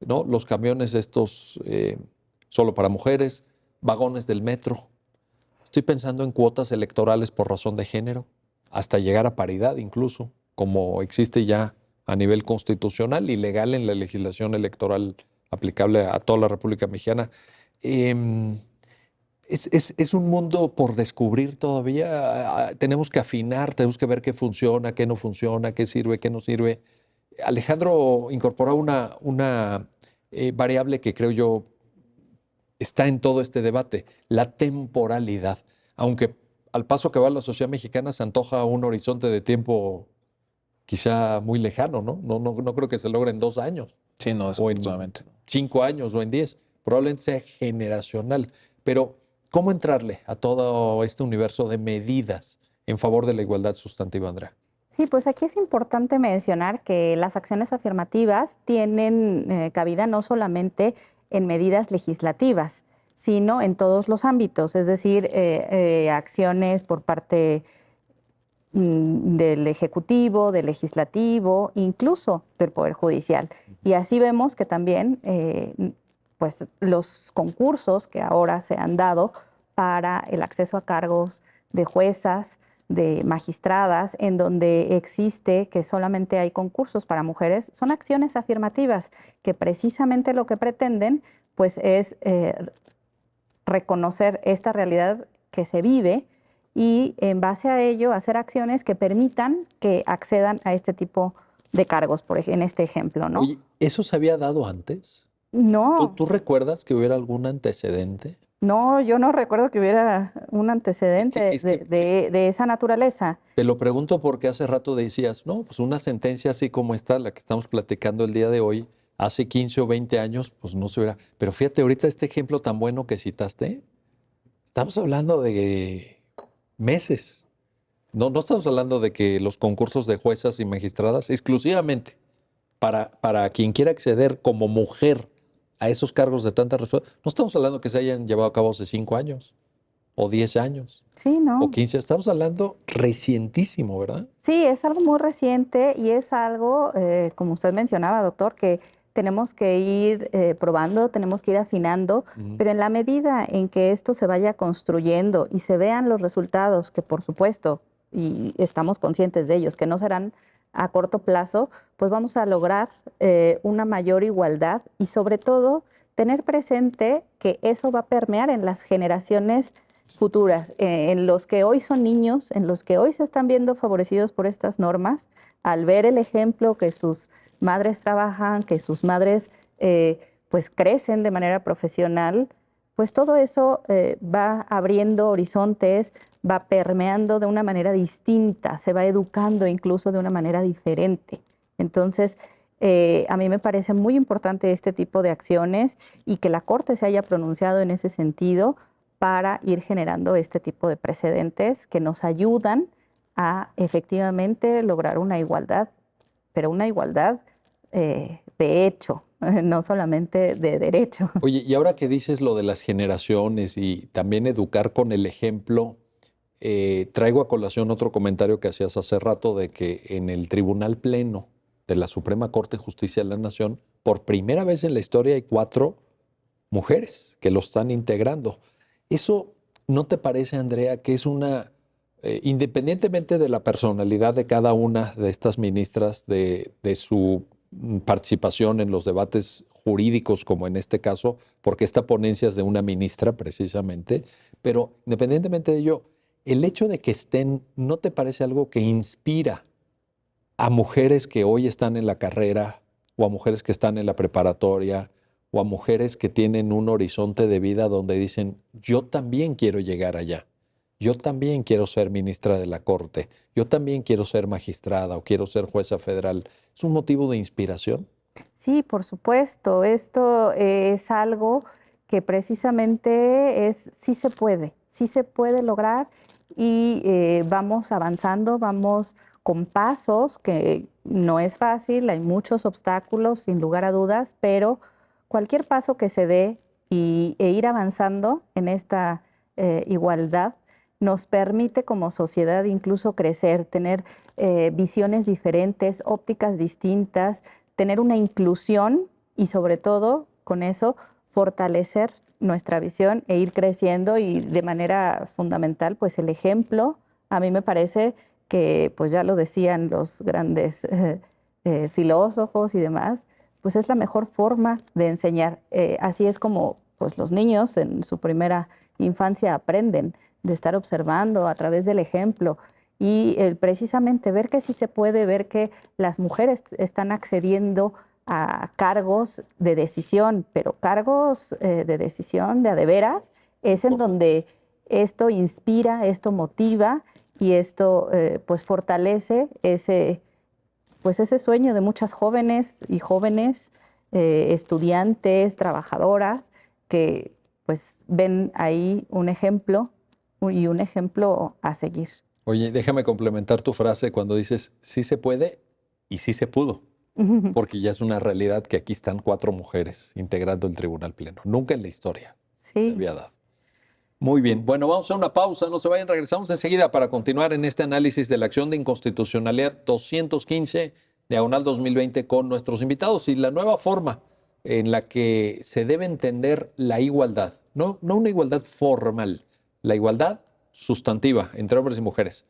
A: ¿no? Los camiones estos solo para mujeres, vagones del metro. Estoy pensando en cuotas electorales por razón de género, hasta llegar a paridad incluso, como existe ya a nivel constitucional y legal en la legislación electoral aplicable a toda la República Mexicana. Em, es un mundo por descubrir todavía. Tenemos que afinar, tenemos que ver qué funciona, qué no funciona, qué sirve, qué no sirve. Alejandro incorporó una variable que creo yo está en todo este debate, la temporalidad. Aunque al paso que va la sociedad mexicana se antoja un horizonte de tiempo quizá muy lejano, ¿no? No creo que se logre en 2 años,
C: Sí, no,
A: o en
C: desafortunadamente.
A: 5 años, o en 10. Probablemente sea generacional. Pero, ¿cómo entrarle a todo este universo de medidas en favor de la igualdad sustantiva, Andrea?
B: Sí, pues aquí es importante mencionar que las acciones afirmativas tienen cabida no solamente en medidas legislativas, sino en todos los ámbitos, es decir, acciones por parte del Ejecutivo, del Legislativo, incluso del Poder Judicial. Y así vemos que también pues, los concursos que ahora se han dado para el acceso a cargos de juezas, de magistradas, en donde existe que solamente hay concursos para mujeres, son acciones afirmativas que precisamente lo que pretenden pues es reconocer esta realidad que se vive y en base a ello hacer acciones que permitan que accedan a este tipo de cargos, en este ejemplo, ¿no?
A: Oye, ¿eso se había dado antes? ¿Tú,
B: No,
A: tú recuerdas que hubiera algún antecedente?
B: no, yo no recuerdo que hubiera un
A: Es que,
B: antecedente
A: es que
B: de esa naturaleza.
A: te lo pregunto porque hace rato decías, no, pues una sentencia así como esta, la que estamos platicando el día de hoy, hace 15 o 20 años, pues no se hubiera. Pero fíjate, ahorita este ejemplo tan bueno que citaste, estamos hablando de meses. No estamos hablando de que los concursos de juezas y magistradas, exclusivamente para quien quiera acceder como mujer a esos cargos de tanta responsabilidad, no estamos hablando que se hayan llevado a cabo hace 5 años, o 10 años,
B: Sí,
A: o
B: no.
A: 15. Estamos hablando recientísimo, ¿verdad?
B: Sí, es algo muy reciente y es algo, como usted mencionaba, doctor, que tenemos que ir probando, tenemos que ir afinando, pero en la medida en que esto se vaya construyendo y se vean los resultados, que por supuesto, y estamos conscientes de ellos, que no serán a corto plazo, pues vamos a lograr una mayor igualdad y sobre todo tener presente que eso va a permear en las generaciones futuras, en los que hoy son niños, en los que hoy se están viendo favorecidos por estas normas, al ver el ejemplo que sus madres trabajan, que sus madres pues crecen de manera profesional, pues todo eso va abriendo horizontes, va permeando de una manera distinta, se va educando incluso de una manera diferente. Entonces, a mí me parece muy importante este tipo de acciones y que la Corte se haya pronunciado en ese sentido para ir generando este tipo de precedentes que nos ayudan a efectivamente lograr una igualdad, pero una igualdad de hecho, no solamente de derecho.
A: Oye, y ahora que dices lo de las generaciones y también educar con el ejemplo, traigo a colación otro comentario que hacías hace rato de que en el Tribunal Pleno de la Suprema Corte de Justicia de la Nación, por primera vez en la historia hay 4 mujeres que lo están integrando. ¿Eso no te parece, Andrea, que es independientemente de la personalidad de cada una de estas ministras, de su participación en los debates jurídicos, como en este caso, porque esta ponencia es de una ministra precisamente, pero independientemente de ello, el hecho de que estén, ¿no te parece algo que inspira a mujeres que hoy están en la carrera o a mujeres que están en la preparatoria o a mujeres que tienen un horizonte de vida donde dicen, yo también quiero llegar allá, yo también quiero ser ministra de la Corte, yo también quiero ser magistrada o quiero ser jueza federal? ¿Es un motivo de inspiración?
B: Sí, por supuesto. Esto es algo que precisamente sí se puede lograr y vamos avanzando, vamos con pasos que no es fácil, hay muchos obstáculos sin lugar a dudas, pero cualquier paso que se dé e ir avanzando en esta igualdad nos permite como sociedad incluso crecer, tener visiones diferentes, ópticas distintas, tener una inclusión y sobre todo con eso fortalecer nuestra visión e ir creciendo y de manera fundamental pues el ejemplo. A mí me parece que pues ya lo decían los grandes filósofos y demás, pues es la mejor forma de enseñar. Así es como pues los niños en su primera infancia aprenden, de estar observando a través del ejemplo y precisamente ver que sí se puede, ver que las mujeres están accediendo a cargos de decisión, pero cargos de decisión de a de veras, es en donde esto inspira, esto motiva y esto pues fortalece pues ese sueño de muchas jóvenes y jóvenes, estudiantes, trabajadoras, que pues ven ahí un ejemplo y un ejemplo a seguir.
A: Oye, déjame complementar tu frase cuando dices sí se puede y sí se pudo, porque ya es una realidad que aquí están 4 mujeres integrando el Tribunal Pleno. Nunca en la historia se
B: Sí.
A: había dado. Muy bien, bueno, vamos a una pausa, no se vayan, regresamos enseguida para continuar en este análisis de la acción de inconstitucionalidad 215, diagonal 2020, con nuestros invitados y la nueva forma en la que se debe entender la igualdad, no una igualdad formal, la igualdad sustantiva entre hombres y mujeres.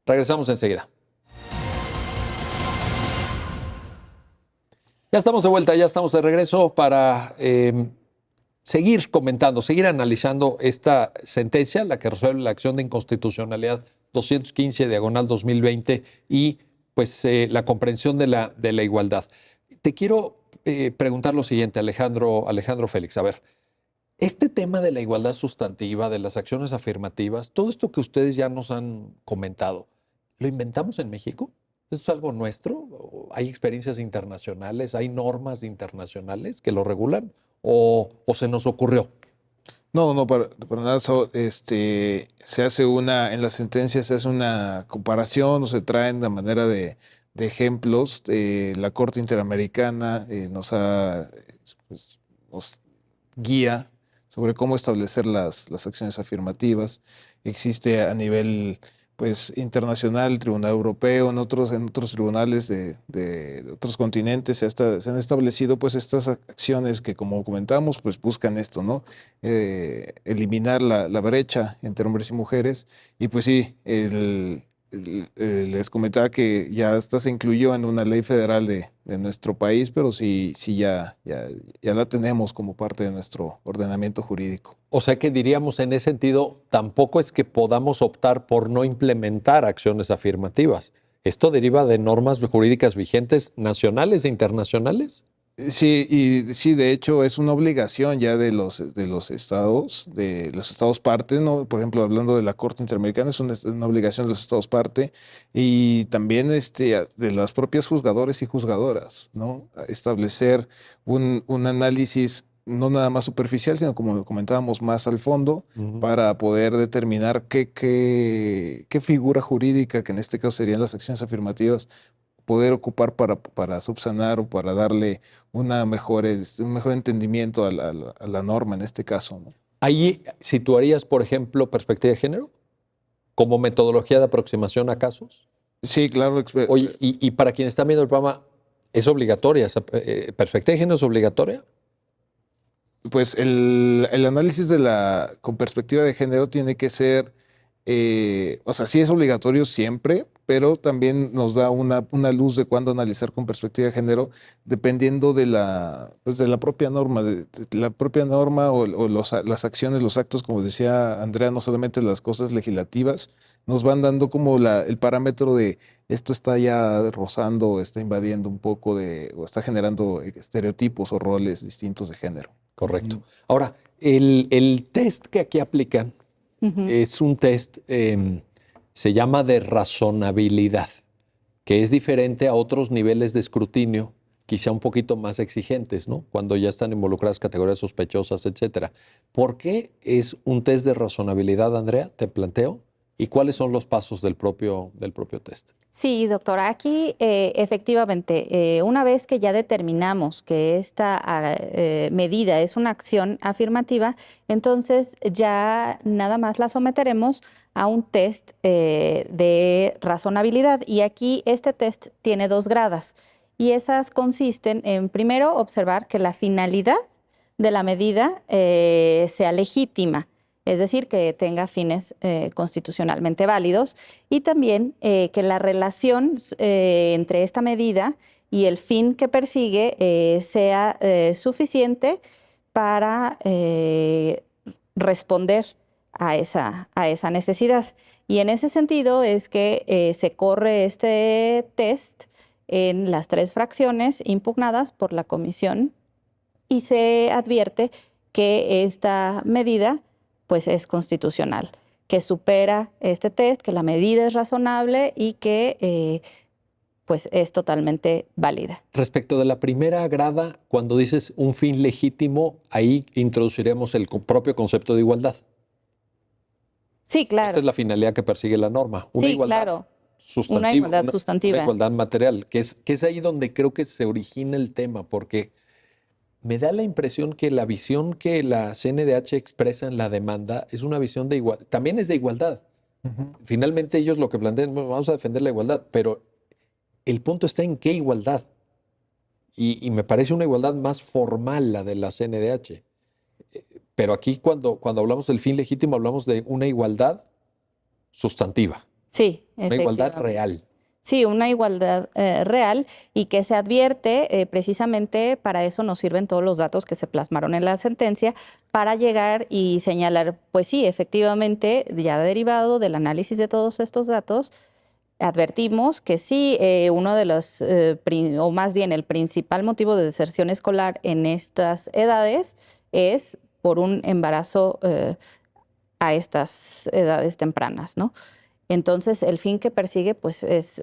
A: Regresamos enseguida. Ya estamos de vuelta, ya estamos de regreso para seguir comentando, seguir analizando esta sentencia, la que resuelve la acción de inconstitucionalidad 215, diagonal 2020, y pues la comprensión de la igualdad. Te quiero preguntar lo siguiente, Alejandro Félix. A ver, este tema de la igualdad sustantiva, de las acciones afirmativas, todo esto que ustedes ya nos han comentado, ¿lo inventamos en México? ¿Esto es algo nuestro? ¿O hay experiencias internacionales? ¿Hay normas internacionales que lo regulan? ¿O se nos ocurrió?
C: No, para nada. Se hace en la sentencia se hace una comparación o se traen de manera de ejemplos. La Corte Interamericana pues, nos guía sobre cómo establecer las acciones afirmativas. Existe a nivel pues internacional, Tribunal Europeo, en otros tribunales de otros continentes se han establecido pues estas acciones que, como comentamos, pues buscan esto, ¿no? Eliminar la brecha entre hombres y mujeres. Y pues sí, les comentaba que ya esta se incluyó en una ley federal de nuestro país, pero sí, ya la tenemos como parte de nuestro ordenamiento jurídico.
A: O sea que diríamos en ese sentido, tampoco es que podamos optar por no implementar acciones afirmativas. ¿Esto deriva de normas jurídicas vigentes nacionales e internacionales?
C: Sí, y sí, de hecho es una obligación ya de los estados parte, ¿no? Por ejemplo, hablando de la Corte Interamericana, es una obligación de los estados parte y también de las propias juzgadores y juzgadoras, ¿no? Establecer un análisis no nada más superficial, sino como comentábamos, más al fondo, para poder determinar qué figura jurídica, que en este caso serían las acciones afirmativas, poder ocupar para subsanar o para darle un mejor entendimiento a la norma en este caso, ¿no?
A: ¿Ahí situarías, por ejemplo, perspectiva de género como metodología de aproximación a casos?
C: Sí, claro.
A: Oye, y para quienes están viendo el programa, ¿es obligatoria? ¿Perspectiva de género es obligatoria?
C: Pues el análisis con perspectiva de género tiene que ser, o sea, sí es obligatorio siempre, pero también nos da una luz de cuándo analizar con perspectiva de género, dependiendo pues de la propia norma, de la propia norma o las acciones, los actos, como decía Andrea, no solamente las cosas legislativas, nos van dando como el parámetro de esto está ya rozando, está invadiendo un poco o está generando estereotipos o roles distintos de género.
A: Correcto. Ahora, el test que aquí aplican es un test, se llama de razonabilidad, que es diferente a otros niveles de escrutinio, quizá un poquito más exigentes, ¿no? Cuando ya están involucradas categorías sospechosas, etcétera. ¿Por qué es un test de razonabilidad, Andrea? Te planteo. ¿Y cuáles son los pasos del propio test?
B: Sí, doctora, aquí efectivamente, una vez que ya determinamos que esta medida es una acción afirmativa, entonces ya nada más la someteremos a un test de razonabilidad. Y aquí este test tiene 2 gradas y esas consisten en, primero, observar que la finalidad de la medida sea legítima. Es decir, que tenga fines constitucionalmente válidos y también que la relación entre esta medida y el fin que persigue sea suficiente para responder a esa necesidad. Y en ese sentido es que se corre este test en las 3 fracciones impugnadas por la comisión y se advierte que esta medida pues es constitucional, que supera este test, que la medida es razonable y que pues es totalmente válida.
A: Respecto de la primera grada, cuando dices un fin legítimo, ahí introduciremos el propio concepto de igualdad.
B: Sí, claro.
A: Esta es la finalidad que persigue la norma. Una
B: sí,
A: igualdad
B: claro.
A: sustantiva.
B: Una igualdad sustantiva.
A: Una igualdad material, que es ahí donde creo que se origina el tema, porque me da la impresión que la visión que la CNDH expresa en la demanda es una visión de igualdad, también es de igualdad. Finalmente ellos lo que plantean, bueno, vamos a defender la igualdad, pero el punto está en qué igualdad. Y me parece una igualdad más formal la de la CNDH. Pero aquí cuando hablamos del fin legítimo hablamos de una igualdad sustantiva.
B: Sí,
A: una igualdad real.
B: Sí, una igualdad real y que se advierte precisamente para eso nos sirven todos los datos que se plasmaron en la sentencia para llegar y señalar, pues sí, efectivamente, ya derivado del análisis de todos estos datos, advertimos que sí, uno de los, o más bien el principal motivo de deserción escolar en estas edades es por un embarazo a estas edades tempranas, ¿no? Entonces, el fin que persigue pues es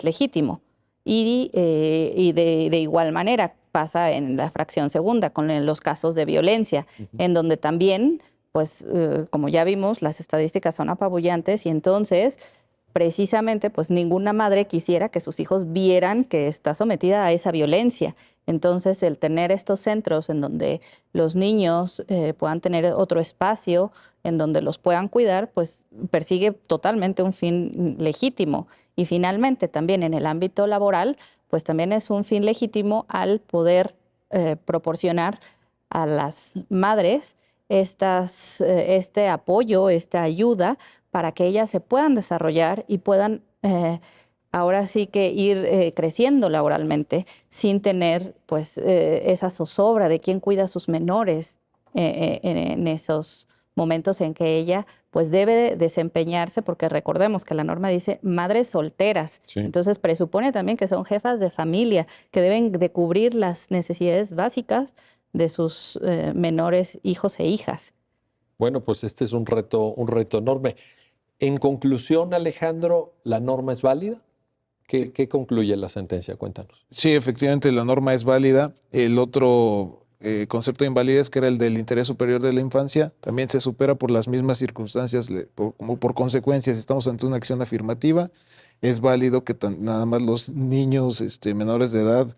B: legítimo. Y de igual manera pasa en la fracción segunda con los casos de violencia, en donde también, pues, como ya vimos, las estadísticas son apabullantes y entonces, precisamente, pues ninguna madre quisiera que sus hijos vieran que está sometida a esa violencia. Entonces, el tener estos centros en donde los niños puedan tener otro espacio, en donde los puedan cuidar, pues persigue totalmente un fin legítimo. Y finalmente, también en el ámbito laboral, pues también es un fin legítimo al poder proporcionar a las madres este apoyo, esta ayuda para que ellas se puedan desarrollar y puedan ahora sí que ir creciendo laboralmente sin tener pues esa zozobra de quién cuida a sus menores en esos momentos en que ella pues debe desempeñarse, porque recordemos que la norma dice madres solteras.
A: Sí.
B: Entonces presupone también que son jefas de familia, que deben de cubrir las necesidades básicas de sus menores hijos e hijas.
A: Bueno, pues este es un reto enorme. En conclusión, Alejandro, ¿la norma es válida? ¿Qué concluye la sentencia? Cuéntanos.
C: Sí, efectivamente, la norma es válida. El otro concepto de invalidez, que era el del interés superior de la infancia, también se supera por las mismas circunstancias, como por consecuencia, si estamos ante una acción afirmativa, es válido que nada más los niños menores de edad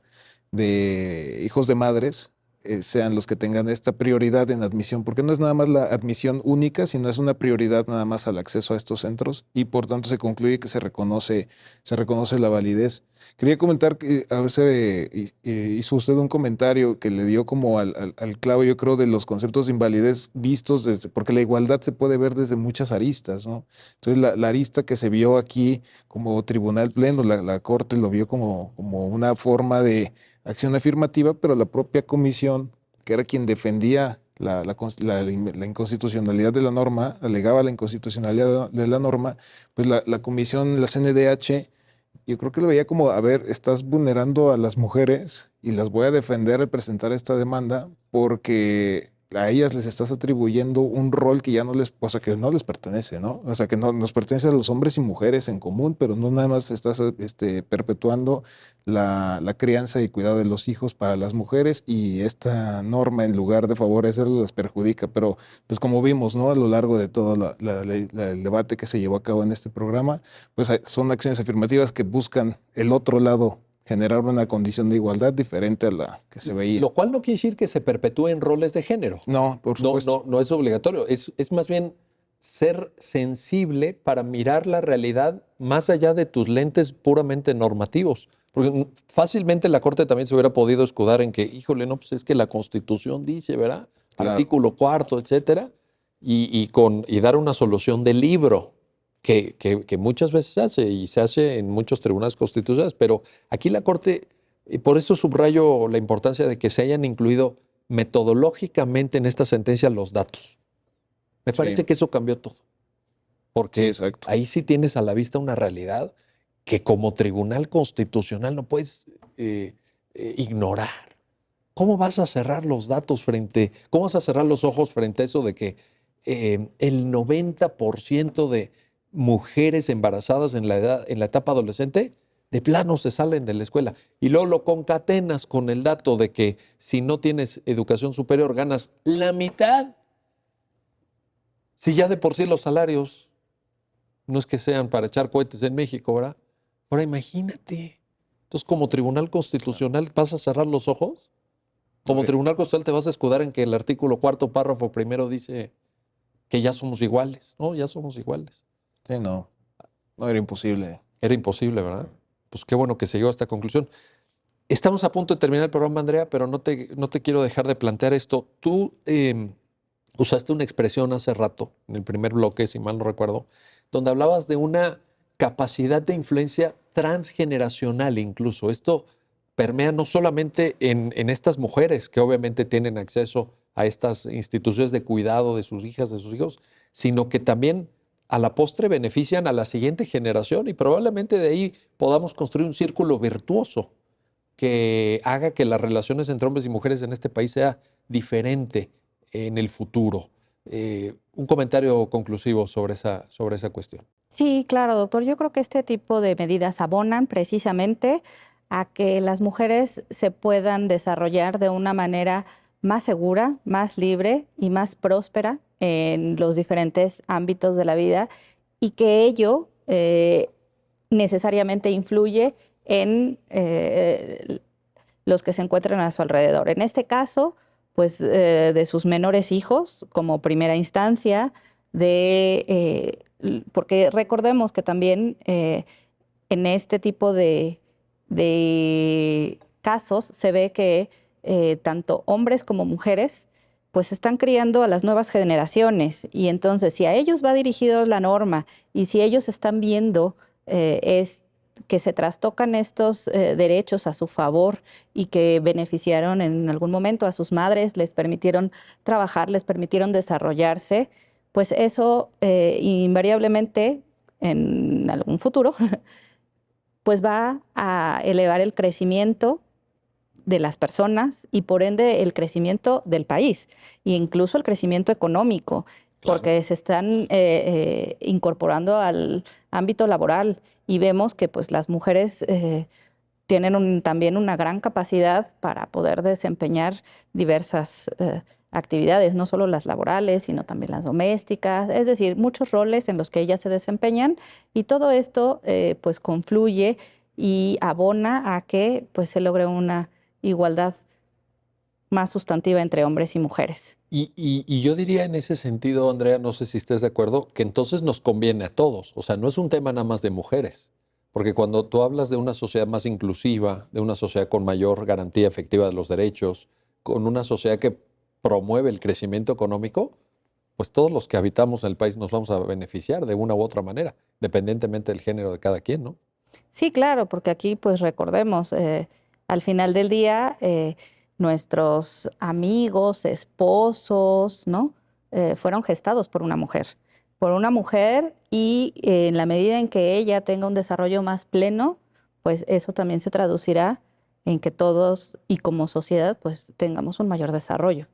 C: de hijos de madres sean los que tengan esta prioridad en admisión, porque no es nada más la admisión única, sino es una prioridad nada más al acceso a estos centros y por tanto se concluye que se reconoce la validez. Quería comentar que a veces hizo usted un comentario que le dio como al clavo, yo creo, de los conceptos de invalidez vistos porque la igualdad se puede ver desde muchas aristas, ¿no? Entonces la arista que se vio aquí como tribunal pleno, la Corte lo vio como una forma de acción afirmativa, pero la propia comisión, que era quien defendía la inconstitucionalidad de la norma, alegaba la inconstitucionalidad de la norma, pues la comisión, la CNDH, yo creo que lo veía como, a ver, estás vulnerando a las mujeres y las voy a defender al presentar esta demanda porque a ellas les estás atribuyendo un rol que ya no les, o sea, que no les pertenece, ¿no? O sea, que no nos pertenece a los hombres y mujeres en común, pero no nada más estás perpetuando la crianza y cuidado de los hijos para las mujeres y esta norma, en lugar de favorecerlas, las perjudica. Pero, pues como vimos, ¿no? A lo largo de todo el debate que se llevó a cabo en este programa, pues son acciones afirmativas que buscan el otro lado, generar una condición de igualdad diferente a la que se veía.
A: Lo cual no quiere decir que se perpetúen roles de género.
C: No, por supuesto.
A: No es obligatorio. Es más bien ser sensible para mirar la realidad más allá de tus lentes puramente normativos. Porque fácilmente la Corte también se hubiera podido escudar en que, híjole, no, pues es que la Constitución dice, ¿verdad?
C: Claro.
A: Artículo 4, etcétera, y dar una solución de libro. Que muchas veces se hace en muchos tribunales constitucionales, pero aquí la Corte, y por eso subrayo la importancia de que se hayan incluido metodológicamente en esta sentencia los datos. Me parece que eso cambió todo, porque ahí sí tienes a la vista una realidad que como tribunal constitucional no puedes ignorar. ¿Cómo vas a cerrar los datos cómo vas a cerrar los ojos frente a eso de que el 90% de mujeres embarazadas en la etapa adolescente, de plano se salen de la escuela? Y luego lo concatenas con el dato de que si no tienes educación superior ganas la mitad. Si ya de por sí los salarios no es que sean para echar cohetes en México, ¿verdad? Ahora imagínate. Entonces, como Tribunal Constitucional, ¿vas a cerrar los ojos? Como Tribunal Constitucional te vas a escudar en que el artículo 4, párrafo primero dice que ya somos iguales. No, ya somos iguales.
C: Sí, no era imposible.
A: Era imposible, ¿verdad? Pues qué bueno que se llegó a esta conclusión. Estamos a punto de terminar el programa, Andrea, pero no te quiero dejar de plantear esto. Tú usaste una expresión hace rato, en el primer bloque, si mal no recuerdo, donde hablabas de una capacidad de influencia transgeneracional incluso. Esto permea no solamente en estas mujeres que obviamente tienen acceso a estas instituciones de cuidado de sus hijas, de sus hijos, sino que también a la postre benefician a la siguiente generación y probablemente de ahí podamos construir un círculo virtuoso que haga que las relaciones entre hombres y mujeres en este país sea diferente en el futuro. Un comentario conclusivo sobre esa cuestión.
B: Sí, claro, doctor. Yo creo que este tipo de medidas abonan precisamente a que las mujeres se puedan desarrollar de una manera más segura, más libre y más próspera en los diferentes ámbitos de la vida y que ello necesariamente influye en los que se encuentran a su alrededor. En este caso, pues de sus menores hijos como primera instancia, porque recordemos que también en este tipo de casos se ve que tanto hombres como mujeres pues están criando a las nuevas generaciones, y entonces si a ellos va dirigido la norma y si ellos están viendo que se trastocan estos derechos a su favor y que beneficiaron en algún momento a sus madres, les permitieron trabajar, les permitieron desarrollarse, pues eso invariablemente en algún futuro pues va a elevar el crecimiento de las personas y por ende el crecimiento del país e incluso el crecimiento económico,
A: Claro.
B: porque se están incorporando al ámbito laboral y vemos que pues las mujeres tienen también una gran capacidad para poder desempeñar diversas actividades, no solo las laborales, sino también las domésticas, es decir, muchos roles en los que ellas se desempeñan, y todo esto pues confluye y abona a que pues se logre una igualdad más sustantiva entre hombres y mujeres.
A: Y yo diría en ese sentido, Andrea, no sé si estés de acuerdo, que entonces nos conviene a todos. O sea, no es un tema nada más de mujeres. Porque cuando tú hablas de una sociedad más inclusiva, de una sociedad con mayor garantía efectiva de los derechos, con una sociedad que promueve el crecimiento económico, pues todos los que habitamos en el país nos vamos a beneficiar de una u otra manera, independientemente del género de cada quien, ¿no?
B: Sí, claro, porque aquí pues recordemos, al final del día, nuestros amigos, esposos, ¿no? Fueron gestados por una mujer, y en la medida en que ella tenga un desarrollo más pleno, pues eso también se traducirá en que todos y como sociedad pues tengamos un mayor desarrollo.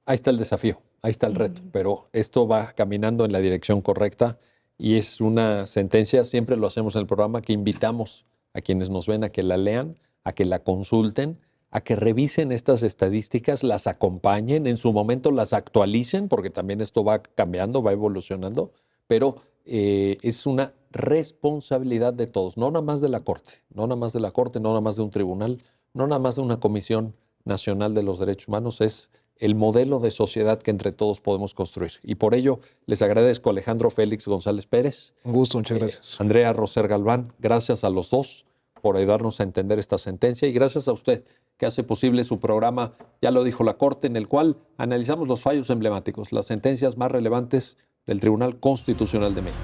A: Ahí está el desafío, ahí está el reto, pero esto va caminando en la dirección correcta y es una sentencia, siempre lo hacemos en el programa, que invitamos a quienes nos ven a que la lean, a que la consulten, a que revisen estas estadísticas, las acompañen, en su momento las actualicen, porque también esto va cambiando, va evolucionando, pero es una responsabilidad de todos, no nada más de la Corte, no nada más de la Corte, no nada más de un tribunal, no nada más de una Comisión Nacional de los Derechos Humanos, es el modelo de sociedad que entre todos podemos construir. Y por ello les agradezco a Alejandro Félix González Pérez,
C: Un gusto, muchas gracias.
A: Andrea Roser Galván, gracias a los dos por ayudarnos a entender esta sentencia y gracias a usted que hace posible su programa, ya lo dijo la Corte, en el cual analizamos los fallos emblemáticos, las sentencias más relevantes del Tribunal Constitucional de México.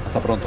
A: Hasta pronto.